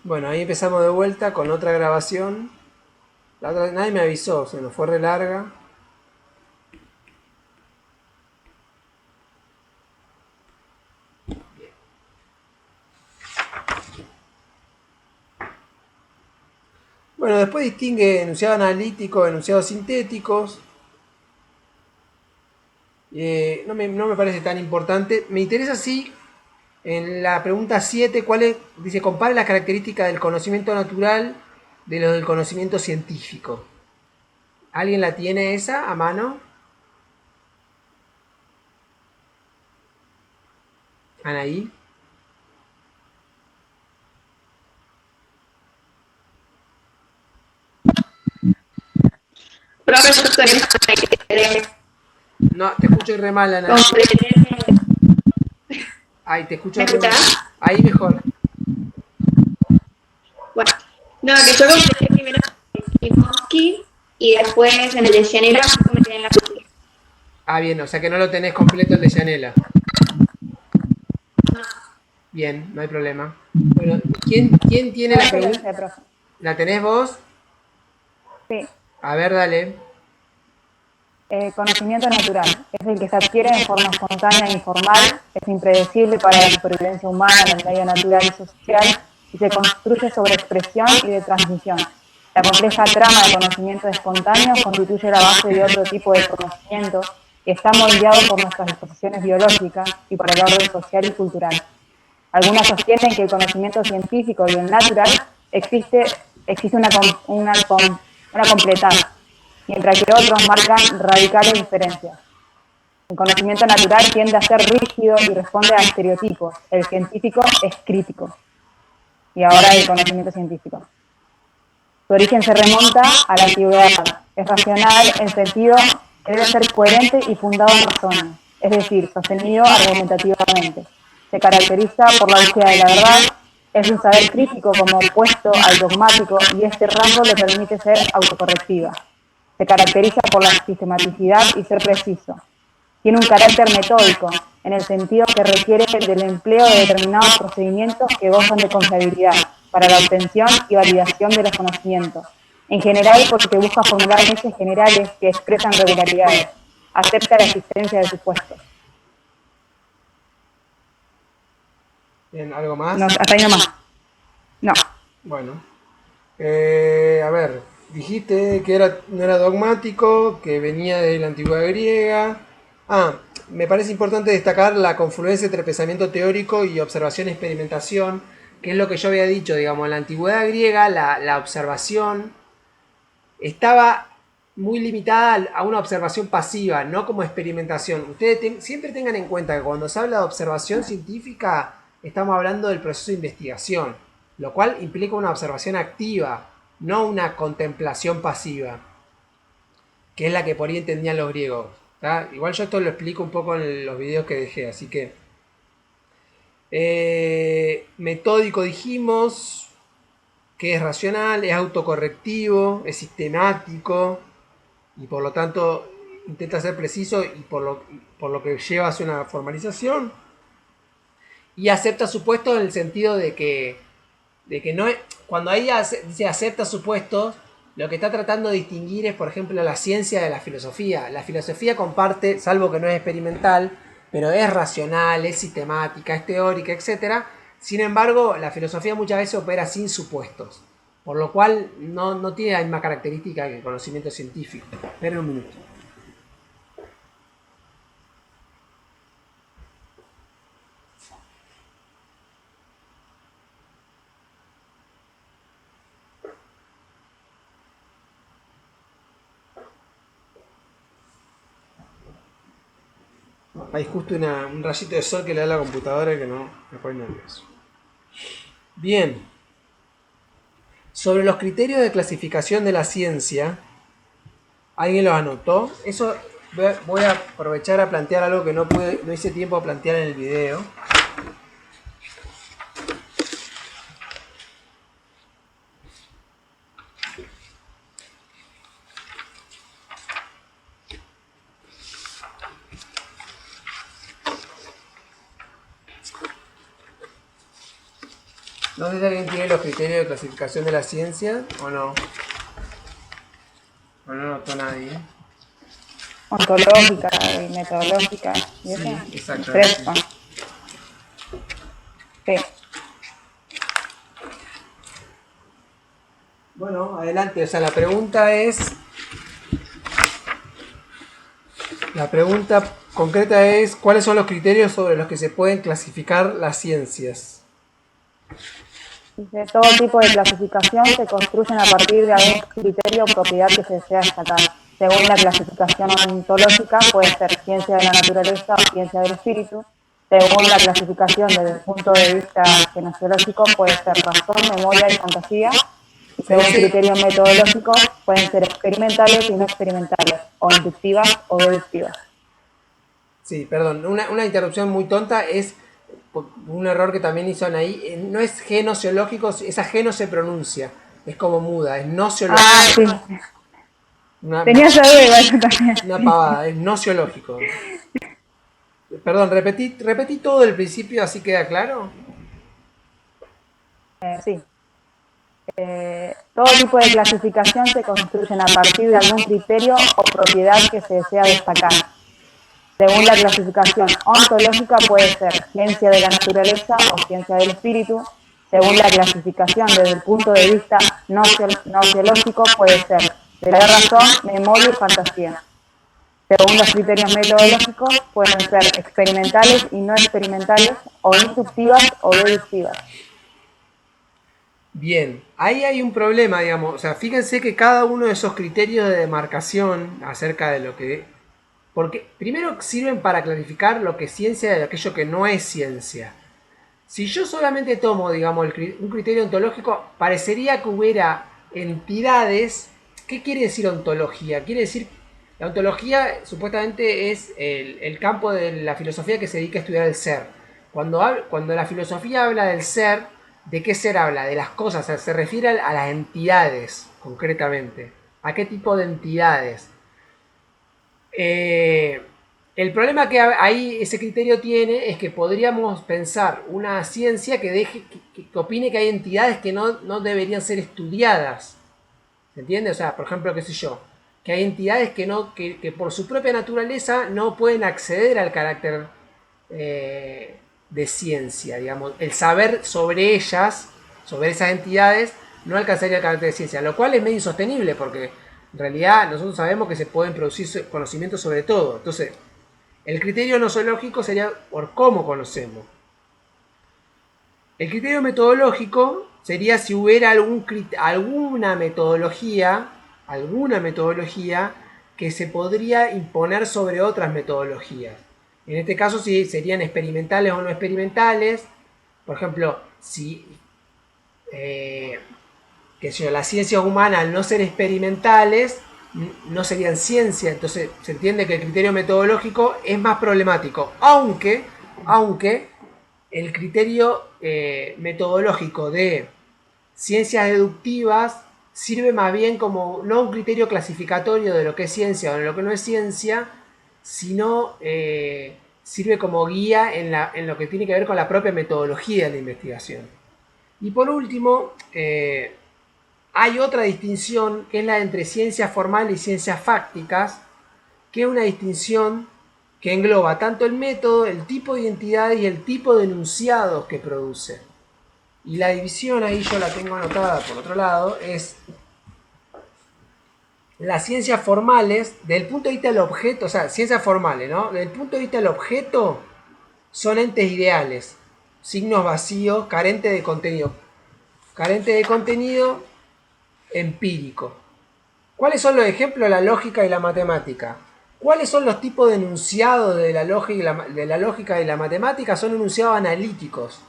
Bueno, ahí empezamos de vuelta con otra grabación. La otra, nadie me avisó, se nos fue re larga. Bueno, después distingue enunciado analítico, enunciados sintéticos. No me parece tan importante. Me interesa sí, en la pregunta 7, ¿cuál es? Dice, compare las características del conocimiento natural de los del conocimiento científico. ¿Alguien la tiene esa a mano? Anaí. Profe, yo estoy en No, te escucho re mal, Ana. comprender. Ay, te escucho ¿Me re mal. escuchás? Ahí mejor. Bueno, no, que yo completé primero en Klimovsky y después en el de Genera me quedé en la física. Ah, bien, o sea que no lo tenés completo el de Yanela. No, Bien, no hay problema. Bueno, ¿quién tiene No, la ese lo pregunta? hice, profe. ¿La tenés vos? Sí. A ver, dale. Conocimiento natural es el que se adquiere en forma espontánea e informal, es impredecible para la supervivencia humana en el medio natural y social y se construye sobre expresión y de transmisión. La compleja trama de conocimientos espontáneos constituye la base de otro tipo de conocimiento que está moldeado por nuestras disposiciones biológicas y por el orden social y cultural. Algunos sostienen que el conocimiento científico y el natural existe una completud, mientras que otros marcan radicales diferencias. El conocimiento natural tiende a ser rígido y responde a estereotipos. El científico es crítico. Y ahora el conocimiento científico. Su origen se remonta a la antigüedad. Es racional en sentido que debe ser coherente y fundado en razones, es decir, sostenido argumentativamente. Se caracteriza por la búsqueda de la verdad, es un saber crítico como opuesto al dogmático y este rasgo le permite ser autocorrectiva. Se caracteriza por la sistematicidad y ser preciso. Tiene un carácter metódico, en el sentido que requiere del empleo de determinados procedimientos que gozan de confiabilidad para la obtención y validación de los conocimientos. En general, porque busca formular leyes generales que expresan regularidades. Acepta la existencia de supuestos. Bien, ¿algo No, más? hasta ahí nomás. No. Bueno. A ver, dijiste que no era dogmático, que venía de la antigüedad griega. Ah, me parece importante destacar la confluencia entre pensamiento teórico y observación-experimentación, que es lo que yo había dicho, digamos, en la antigüedad griega la observación estaba muy limitada a una observación pasiva, no como experimentación. Ustedes siempre tengan en cuenta que cuando se habla de observación científica, estamos hablando del proceso de investigación, lo cual implica una observación activa, no una contemplación pasiva, que es la que por ahí entendían los griegos. ¿Tá? Igual yo esto lo explico un poco en los videos que dejé, así que... metódico dijimos que es racional, es autocorrectivo, es sistemático, y por lo tanto intenta ser preciso y por lo que lleva hacia una formalización, y acepta supuestos en el sentido de que no es, cuando ahí dice acepta supuestos, lo que está tratando de distinguir es, por ejemplo, la ciencia de la filosofía. La filosofía comparte, salvo que no es experimental, pero es racional, es sistemática, es teórica, etcétera. Sin embargo, la filosofía muchas veces opera sin supuestos, por lo cual no tiene la misma característica que el conocimiento científico. Esperen un minuto. Hay justo un rayito de sol que le da a la computadora que no me pone nervioso. Bien, sobre los criterios de clasificación de la ciencia, ¿alguien los anotó? Eso voy a aprovechar a plantear algo que no hice tiempo a plantear en el video. No sé si alguien tiene los criterios de clasificación de la ciencia o no. O no notó nadie. Ontológica y metodológica. ¿Y Sí, eso? exactamente. Tres son. Sí. Bueno, adelante. O sea, la pregunta concreta es, ¿cuáles son los criterios sobre los que se pueden clasificar las ciencias? Dice, todo tipo de clasificación se construyen a partir de algún criterio o propiedad que se desea destacar. Según la clasificación ontológica, puede ser ciencia de la naturaleza o ciencia del espíritu. Según la clasificación desde el punto de vista genesiológico, puede ser razón, memoria y fantasía. Y según criterios metodológicos, pueden ser experimentales y no experimentales, o inductivas o deductivas. Sí, perdón, una interrupción muy tonta es un error que también hicieron ahí. No es genosiológico, esa geno se pronuncia, es como muda, es nociológico. Ah, sí. Tenía esa duda igual también. Una pavada, es nociológico. Perdón, repetí todo el principio, así queda claro. Sí. Todo tipo de clasificación se construyen a partir de algún criterio o propiedad que se desea destacar. Según la clasificación ontológica puede ser ciencia de la naturaleza o ciencia del espíritu. Según la clasificación desde el punto de vista nociológico puede ser de la razón, memoria y fantasía. Según los criterios metodológicos pueden ser experimentales y no experimentales, o inductivas o deductivas. Bien, ahí hay un problema, digamos. O sea, fíjense que cada uno de esos criterios de demarcación acerca de lo que... Porque primero sirven para clarificar lo que es ciencia de aquello que no es ciencia. Si yo solamente tomo, digamos, un criterio ontológico, parecería que hubiera entidades. ¿Qué quiere decir ontología? Quiere decir, la ontología supuestamente es el campo de la filosofía que se dedica a estudiar el ser. Cuando la filosofía habla del ser, ¿de qué ser habla? De las cosas, o sea, se refiere a las entidades, concretamente. ¿A qué tipo de entidades? El problema que ahí ese criterio tiene es que podríamos pensar una ciencia que opine que hay entidades que no deberían ser estudiadas. ¿Se entiende? O sea, por ejemplo, qué sé yo, que hay entidades que por su propia naturaleza no pueden acceder al carácter de ciencia, digamos. El saber sobre ellas, sobre esas entidades, no alcanzaría el carácter de ciencia, lo cual es medio insostenible porque en realidad nosotros sabemos que se pueden producir conocimientos sobre todo. Entonces, el criterio nosológico sería por cómo conocemos. El criterio metodológico sería si hubiera alguna metodología que se podría imponer sobre otras metodologías. En este caso sí serían experimentales o no experimentales. Por ejemplo, si las ciencias humanas al no ser experimentales no serían ciencia, entonces se entiende que el criterio metodológico es más problemático, aunque el criterio metodológico de ciencias deductivas sirve más bien como no un criterio clasificatorio de lo que es ciencia o de lo que no es ciencia, sino sirve como guía en lo que tiene que ver con la propia metodología de la investigación. Y por último, hay otra distinción que es la entre ciencias formales y ciencias fácticas, que es una distinción que engloba tanto el método, el tipo de identidad y el tipo de enunciados que produce. Y la división, ahí yo la tengo anotada por otro lado, es las ciencias formales, desde el punto de vista del objeto, o sea, ciencias formales, ¿no? Desde el punto de vista del objeto, son entes ideales, signos vacíos, carentes de contenido empírico. ¿Cuáles son los ejemplos de la lógica y la matemática? ¿Cuáles son los tipos de enunciados de la lógica y la matemática? Son enunciados analíticos.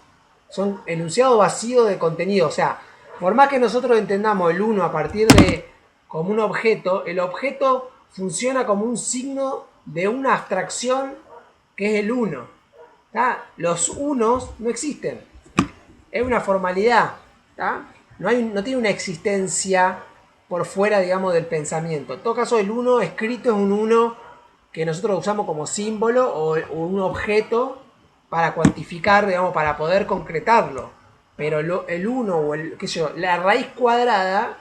Son enunciados vacíos de contenido. O sea, por más que nosotros entendamos el uno a partir de como un objeto, el objeto funciona como un signo de una abstracción que es el uno. ¿Tá? Los unos no existen. Es una formalidad. ¿Tá? No tiene una existencia por fuera, digamos, del pensamiento. En todo caso, el uno escrito es un uno que nosotros usamos como símbolo o un objeto para cuantificar, digamos, para poder concretarlo. pero el 1 o qué sé yo, la raíz cuadrada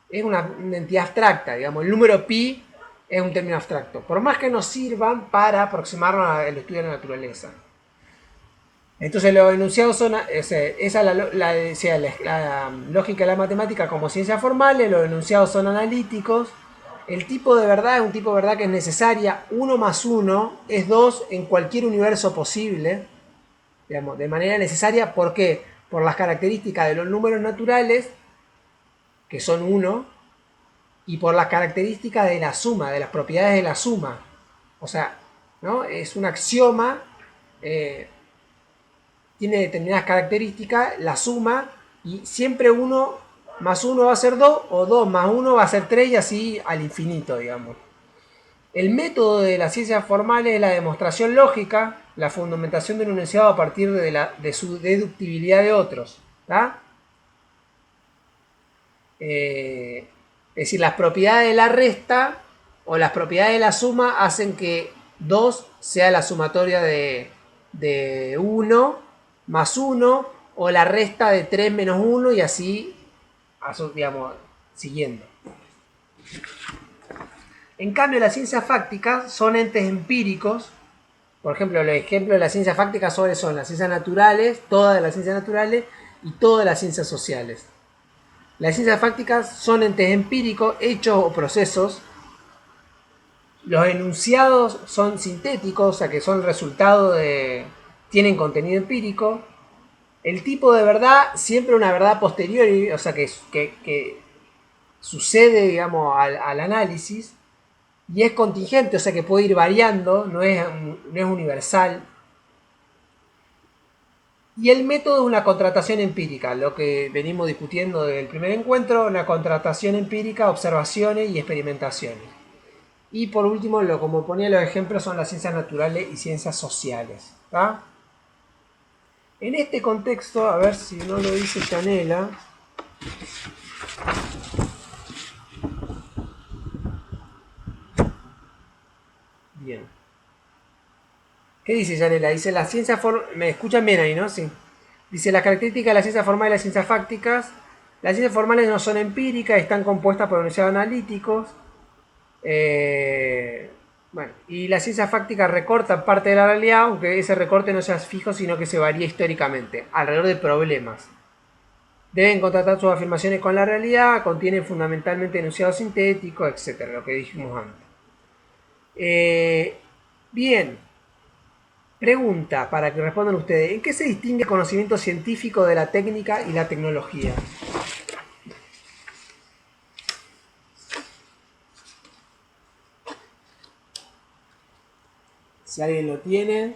es una entidad abstracta, digamos, el número pi es un término abstracto, por más que nos sirvan para aproximarnos al estudio de la naturaleza. Entonces los enunciados son, esa es la lógica de la matemática como ciencias formales, los enunciados son analíticos, el tipo de verdad es un tipo de verdad que es necesaria, 1 más 1 es 2 en cualquier universo posible, digamos, de manera necesaria, ¿por qué? Por las características de los números naturales, que son 1, y por las características de la suma, de las propiedades de la suma. O sea, ¿no? Es un axioma, tiene determinadas características, la suma, y siempre 1 más 1 va a ser 2, o 2 más 1 va a ser 3, y así al infinito, digamos. El método de las ciencias formales es la demostración lógica, la fundamentación de un enunciado a partir de su deductibilidad de otros. ¿Tá? Es decir, las propiedades de la resta o las propiedades de la suma hacen que 2 sea la sumatoria de 1 más 1 o la resta de 3 menos 1 y así, digamos, siguiendo. En cambio, las ciencias fácticas son entes empíricos. Por ejemplo, los ejemplos de las ciencias fácticas son las ciencias naturales, todas las ciencias naturales y todas las ciencias sociales. Las ciencias fácticas son entes empíricos, hechos o procesos. Los enunciados son sintéticos, o sea que son resultado de... tienen contenido empírico. El tipo de verdad, siempre una verdad posterior, o sea que sucede, digamos, al análisis. Y es contingente, o sea que puede ir variando, no es universal. Y el método es una contratación empírica, lo que venimos discutiendo desde el primer encuentro, una contratación empírica, observaciones y experimentaciones. Y por último, como ponía los ejemplos, son las ciencias naturales y ciencias sociales. ¿Tá? En este contexto, a ver si no lo dice Chanela. Bien. ¿Qué dice Yanela? Dice la ciencia me escuchan bien ahí, ¿no? Sí. Dice las características de la ciencia formal y las ciencias fácticas. Las ciencias formales no son empíricas, están compuestas por enunciados analíticos. Bueno, y las ciencias fácticas recortan parte de la realidad, aunque ese recorte no sea fijo, sino que se varía históricamente, alrededor de problemas. Deben contrastar sus afirmaciones con la realidad, contienen fundamentalmente enunciados sintéticos, etc. Lo que dijimos antes. Bien. Pregunta para que respondan ustedes. ¿En qué se distingue el conocimiento científico de la técnica y la tecnología? Si alguien lo tiene.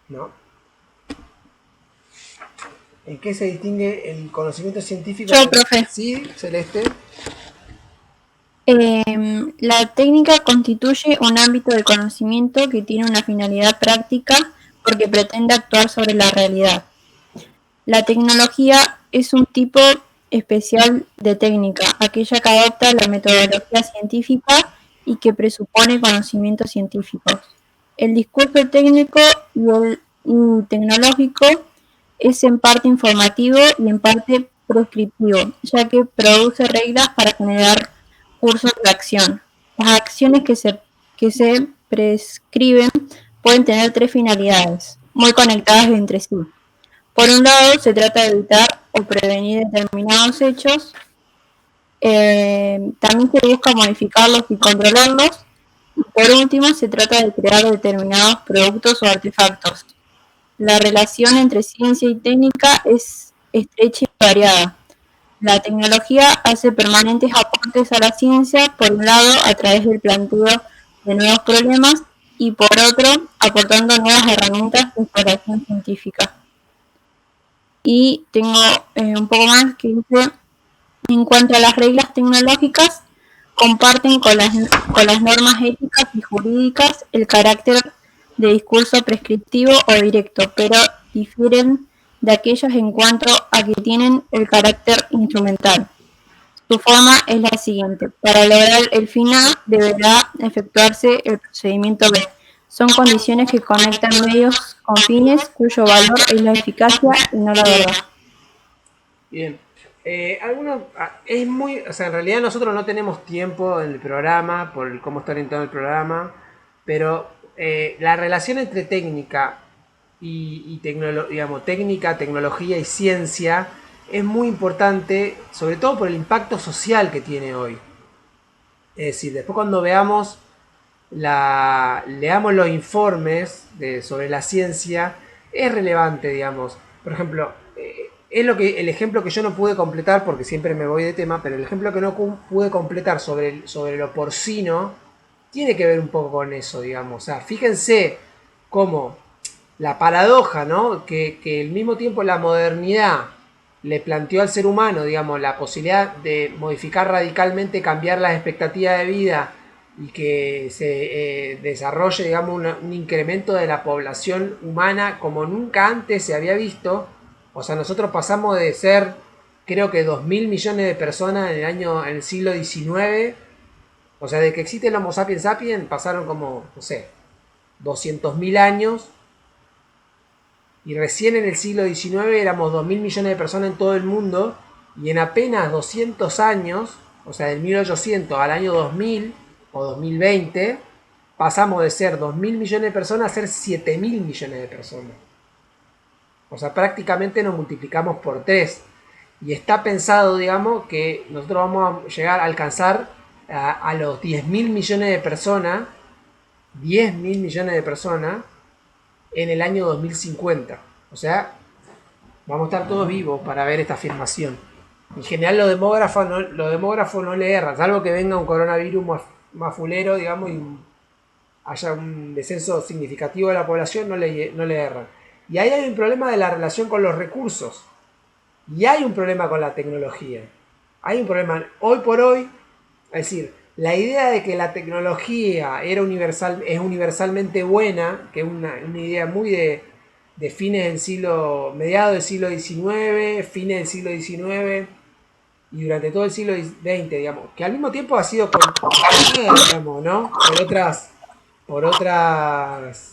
No. ¿En qué se distingue el conocimiento científico? Yo, profe. Sí, Celeste. La técnica constituye un ámbito de conocimiento que tiene una finalidad práctica porque pretende actuar sobre la realidad. La tecnología es un tipo especial de técnica, aquella que adopta la metodología científica y que presupone conocimientos científicos. El discurso técnico y tecnológico es en parte informativo y en parte prescriptivo, ya que produce reglas para generar cursos de acción. Las acciones que se prescriben pueden tener tres finalidades, muy conectadas entre sí. Por un lado, se trata de evitar o prevenir determinados hechos. También se busca modificarlos y controlarlos. Y por último, se trata de crear determinados productos o artefactos. La relación entre ciencia y técnica es estrecha y variada. La tecnología hace permanentes aportes a la ciencia, por un lado, a través del planteo de nuevos problemas, y por otro, aportando nuevas herramientas de exploración científica. Y tengo un poco más que dice, en cuanto a las reglas tecnológicas, comparten con las normas éticas y jurídicas el carácter de discurso prescriptivo o directo, pero difieren de aquellos en cuanto a que tienen el carácter instrumental. Su forma es la siguiente: para lograr el fin A deberá efectuarse el procedimiento B. Son condiciones que conectan medios con fines cuyo valor es la eficacia y no la verdad. Bien. Es muy, o sea, en realidad nosotros no tenemos tiempo en el programa por cómo está orientado el programa, pero la relación entre técnica y digamos, técnica, tecnología y ciencia es muy importante, sobre todo por el impacto social que tiene hoy. Es decir, después cuando leamos los informes sobre la ciencia, es relevante, digamos. Por ejemplo, el ejemplo que yo no pude completar, porque siempre me voy de tema, pero el ejemplo que no pude completar sobre lo porcino, tiene que ver un poco con eso, digamos. O sea, fíjense cómo la paradoja, ¿no? Que al mismo tiempo la modernidad le planteó al ser humano, digamos, la posibilidad de modificar radicalmente, cambiar las expectativas de vida y que se desarrolle, digamos, un incremento de la población humana como nunca antes se había visto. O sea, nosotros pasamos de ser, creo que 2.000 millones de personas en el siglo XIX. O sea, de que existe el Homo sapiens sapiens pasaron como, no sé, 200.000 años. Y recién en el siglo XIX éramos 2.000 millones de personas en todo el mundo. Y en apenas 200 años, o sea, del 1800 al año 2000 o 2020, pasamos de ser 2.000 millones de personas a ser 7.000 millones de personas. O sea, prácticamente nos multiplicamos por 3. Y está pensado, digamos, que nosotros vamos a llegar a alcanzar a los 10.000 millones de personas, 10.000 millones de personas, en el año 2050. O sea, vamos a estar todos vivos para ver esta afirmación. En general los demógrafos no le erran, salvo que venga un coronavirus más fulero, digamos, y haya un descenso significativo de la población, no le erran. Y ahí hay un problema de la relación con los recursos. Y hay un problema con la tecnología. Hay un problema hoy por hoy. Es decir, la idea de que la tecnología es universalmente buena, que es una idea muy de mediados del siglo XIX, fines del siglo XIX y durante todo el siglo XX, digamos, que al mismo tiempo ha sido digamos, ¿no? por otras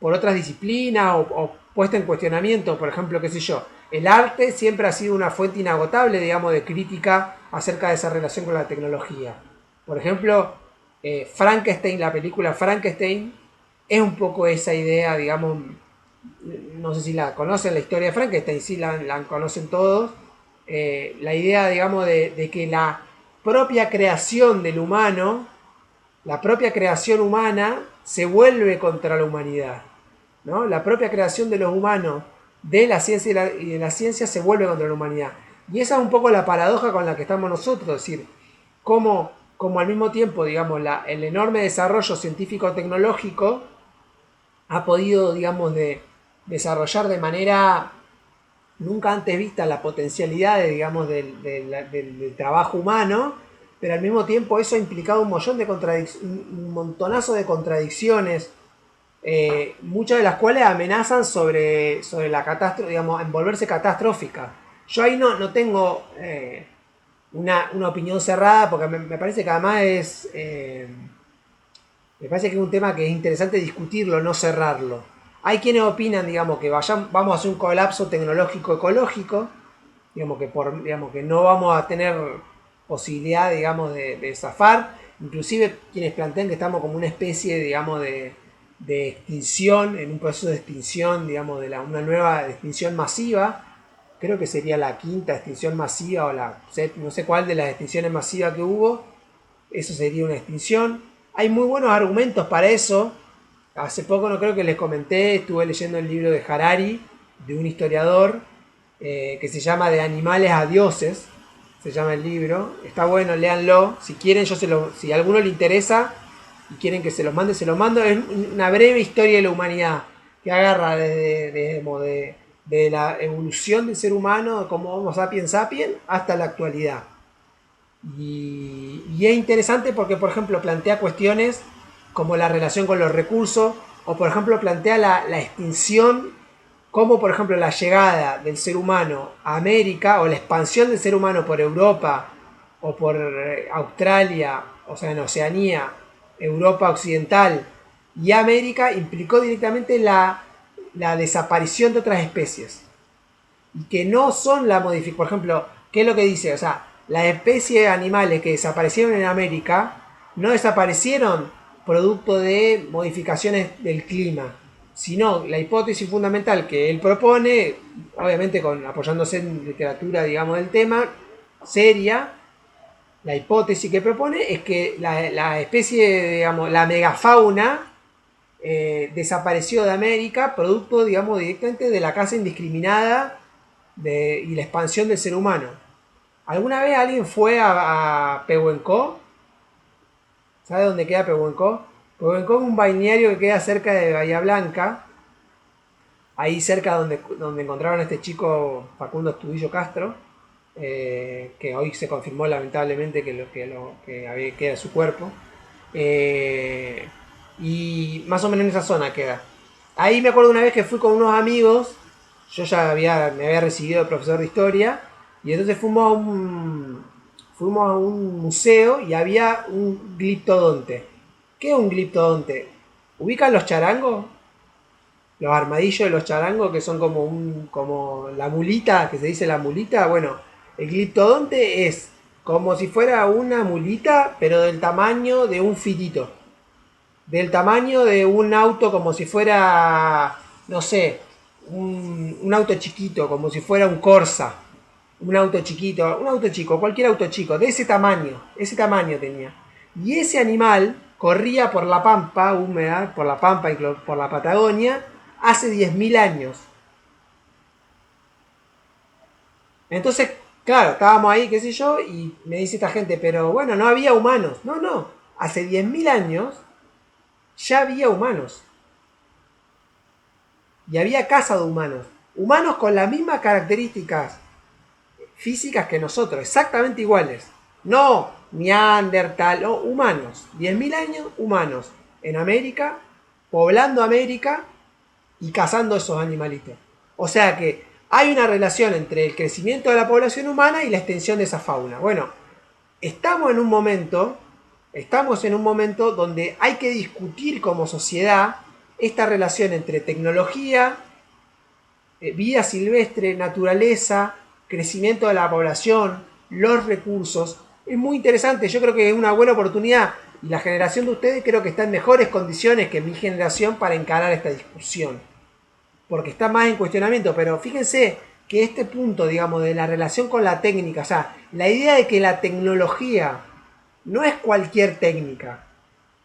por otras disciplinas o puesta en cuestionamiento, por ejemplo, qué sé yo. El arte siempre ha sido una fuente inagotable, digamos, de crítica acerca de esa relación con la tecnología. Por ejemplo, Frankenstein, la película Frankenstein, es un poco esa idea, digamos, no sé si la conocen, la historia de Frankenstein, sí la conocen todos. La idea, digamos, de que la propia creación del humano, la propia creación humana se vuelve contra la humanidad, ¿no? La propia creación de los humanos, de la ciencia y de la ciencia se vuelve contra la humanidad. Y esa es un poco la paradoja con la que estamos nosotros, es decir, como al mismo tiempo, digamos, el enorme desarrollo científico-tecnológico ha podido, digamos, desarrollar de manera nunca antes vista la potencialidad, del trabajo humano, pero al mismo tiempo eso ha implicado un montonazo de contradicciones, muchas de las cuales amenazan sobre la catástrofe, digamos, en volverse catastrófica. Yo ahí no tengo una opinión cerrada, porque me parece que además me parece que es un tema que es interesante discutirlo, no cerrarlo. Hay quienes opinan, digamos, que vamos a hacer un colapso tecnológico ecológico, digamos que no vamos a tener posibilidad, digamos, de zafar. Inclusive quienes plantean que estamos como una especie, digamos, de extinción, en un proceso de extinción, digamos, una nueva extinción masiva. Creo que sería la quinta extinción masiva o no sé cuál de las extinciones masivas que hubo. Eso sería una extinción. Hay muy buenos argumentos para eso. Hace poco, no creo que les comenté, estuve leyendo el libro de Harari, de un historiador, que se llama De animales a dioses, se llama el libro. Está bueno, léanlo. Si quieren, si a alguno le interesa y quieren que se los mande, se los mando. Es una breve historia de la humanidad que agarra de la evolución del ser humano, como Homo sapiens sapiens, hasta la actualidad. Y es interesante porque, por ejemplo, plantea cuestiones como la relación con los recursos, O por ejemplo plantea la extinción, como por ejemplo la llegada del ser humano a América o la expansión del ser humano por Europa o por Australia, o sea en Oceanía, Europa Occidental y América implicó directamente la desaparición de otras especies. Y que no son la modificación. Por ejemplo, ¿qué es lo que dice? O sea, las especies de animales que desaparecieron en América no desaparecieron producto de modificaciones del clima, sino la hipótesis fundamental que él propone, obviamente apoyándose en literatura, digamos, del tema, seria, la hipótesis que propone es que la especie, digamos, la megafauna desapareció de América producto, digamos, directamente de la caza indiscriminada y la expansión del ser humano. ¿Alguna vez alguien fue a Pehuenco? ¿Sabe dónde queda Pehuenco? Pehuenco es un balneario que queda cerca de Bahía Blanca, ahí cerca donde encontraron a este chico Facundo Estudillo Castro, que hoy se confirmó lamentablemente que era su cuerpo. Y más o menos en esa zona queda. Ahí me acuerdo una vez que fui con unos amigos, yo ya me había recibido de profesor de historia, y entonces fuimos a un museo y había un gliptodonte. ¿Qué es un gliptodonte? ¿Ubican los charangos? Los armadillos de los charangos que son como la mulita, que se dice la mulita. Bueno, el gliptodonte es como si fuera una mulita, pero del tamaño de un fitito. Del tamaño de un auto, como si fuera, no sé, un auto chiquito, como si fuera un Corsa. Un auto chiquito, un auto chico, cualquier auto chico, de ese tamaño tenía. Y ese animal corría por la pampa húmeda, por la pampa y por la Patagonia, hace 10.000 años. Entonces, claro, estábamos ahí, qué sé yo, y me dice esta gente, pero bueno, no había humanos. No, no, hace 10.000 años ya había humanos. Y había caza de humanos. Humanos con las mismas características físicas que nosotros, exactamente iguales. No Neandertal, no, humanos. 10.000 años, humanos. En América, poblando América y cazando esos animalitos. O sea que hay una relación entre el crecimiento de la población humana y la extensión de esa fauna. Bueno, estamos en un momento donde hay que discutir como sociedad esta relación entre tecnología, vida silvestre, naturaleza, crecimiento de la población, los recursos. Es muy interesante, yo creo que es una buena oportunidad y la generación de ustedes creo que está en mejores condiciones que mi generación para encarar esta discusión, porque está más en cuestionamiento, pero fíjense que este punto, digamos, de la relación con la técnica, o sea, la idea de que la tecnología no es cualquier técnica,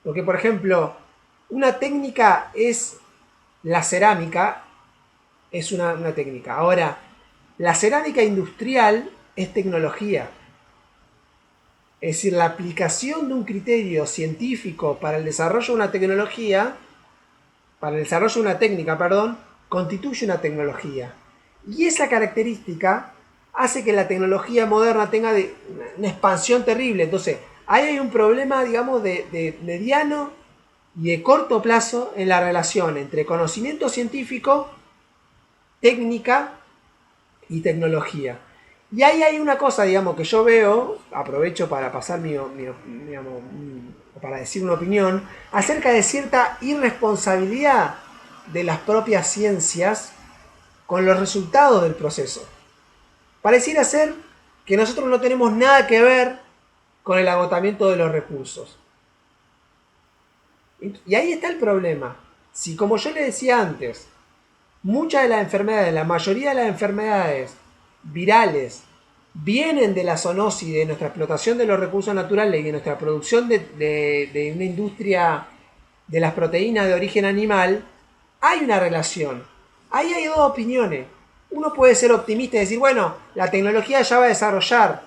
porque por ejemplo, una técnica es la cerámica, es una técnica. Ahora, la cerámica industrial es tecnología. Es decir, la aplicación de un criterio científico para el desarrollo de una tecnología, para el desarrollo de una técnica, perdón, constituye una tecnología. Y esa característica hace que la tecnología moderna tenga una expansión terrible. Entonces, ahí hay un problema, digamos, de mediano y de corto plazo en la relación entre conocimiento científico, técnica y tecnología. Y ahí hay una cosa, digamos, que yo veo, aprovecho para pasar digamos, para decir una opinión, acerca de cierta irresponsabilidad de las propias ciencias con los resultados del proceso. Pareciera ser que nosotros no tenemos nada que ver con el agotamiento de los recursos. Y ahí está el problema. Si, como yo le decía antes, muchas de las enfermedades, la mayoría de las enfermedades virales vienen de la zoonosis, de nuestra explotación de los recursos naturales y de nuestra producción de una industria de las proteínas de origen animal, hay una relación. Ahí hay dos opiniones. Uno puede ser optimista y decir, bueno, la tecnología ya va a desarrollar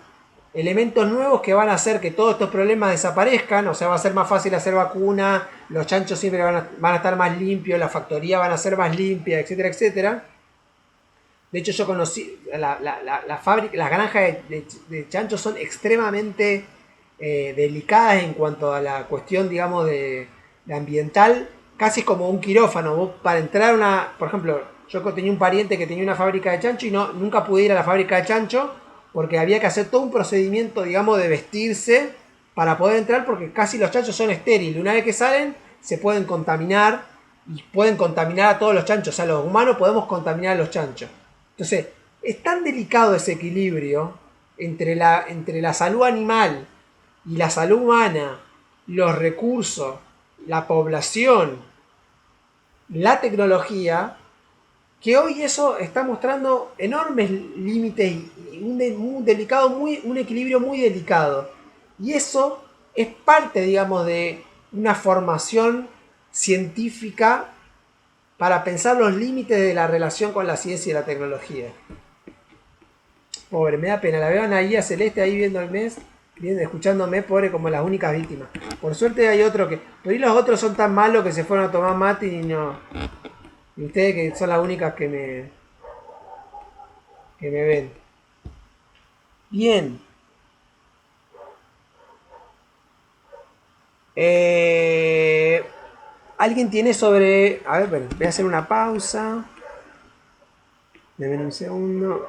elementos nuevos que van a hacer que todos estos problemas desaparezcan, o sea, va a ser más fácil hacer vacuna, los chanchos siempre van a estar más limpios, las factorías van a ser más limpias, etcétera, etcétera. De hecho, yo conocí, las granjas de chanchos son extremadamente delicadas en cuanto a la cuestión, digamos, de ambiental, casi como un quirófano. Vos, para entrar a una, por ejemplo, yo tenía un pariente que tenía una fábrica de chancho y nunca pude ir a la fábrica de chancho porque había que hacer todo un procedimiento, digamos, de vestirse para poder entrar, porque casi los chanchos son estériles. Una vez que salen, se pueden contaminar y pueden contaminar a todos los chanchos. O sea, los humanos podemos contaminar a los chanchos. Entonces, es tan delicado ese equilibrio entre la salud animal y la salud humana, los recursos, la población, la tecnología, que hoy eso está mostrando enormes límites y un equilibrio muy delicado. Y eso es parte, digamos, de una formación científica para pensar los límites de la relación con la ciencia y la tecnología. Pobre, me da pena, la veo ahí a Celeste ahí viendo el mes, viendo, escuchándome, pobre, como las únicas víctimas. Por suerte hay otro que... Pero y los otros son tan malos que se fueron a tomar mate y no... Y ustedes que son las únicas que me ven. Bien. ¿Alguien tiene sobre... A ver, bueno, voy a hacer una pausa. Deme un segundo.